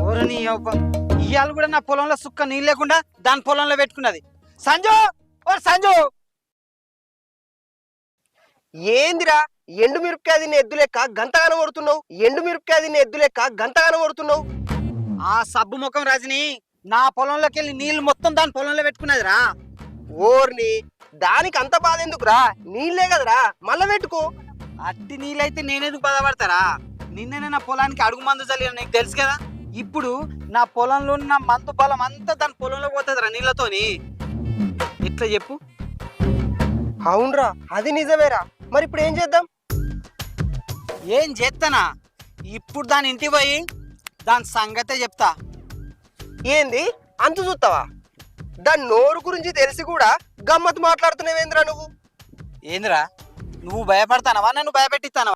ఓరని ఇవాళ కూడా నా పొలంలో సుక్క నీళ్ళు లేకుండా దాని పొలంలో పెట్టుకున్నది. సంజు, ఓ సంజు, ఏందిరా ఎండు మిరపకాయ తిన్న ఎద్దు లెక్క గంతగానం కొడుతున్నావు? ఎండు మిరపకాయ తిన్న ఎద్దు లెక్క గంతగానం కొడుతున్నావు? ఆ సబ్బు ముఖం రజని నా పొలంలోకి వెళ్ళి నీళ్లు మొత్తం దాని పొలంలో పెట్టుకున్నదిరా. ఓర్ని, దానికి అంత బాధ ఎందుకురా? నీళ్ళే కదరా, మళ్ళా పెట్టుకో. అట్టి నీళ్ళైతే నేనెందుకు బాధపడతారా? నిన్ననే నా పొలానికి అడుగు మందు చల్లిన, నీకు తెలుసు కదా. ఇప్పుడు నా పొలంలో ఉన్న మందు బలం అంతా దాని పొలంలో పోతుందిరా నీళ్ళతోని. ఎట్లా చెప్పు? అవునరా, అది నిజమేరా. మరి ఇప్పుడు ఏం చేద్దాం? ఏం చేస్తానా? ఇప్పుడు దాని ఇంటికి పోయి దాని సంగతే చెప్తా. ఏంది అంతు చూస్తావా? దాని నోరు గురించి తెలిసి కూడా గమ్మత్తు మాట్లాడుతున్నావేంద్రా నువ్వు? ఏందిరా, నువ్వు భయపడతానవా? నన్ను భయపెట్టిస్తానవా?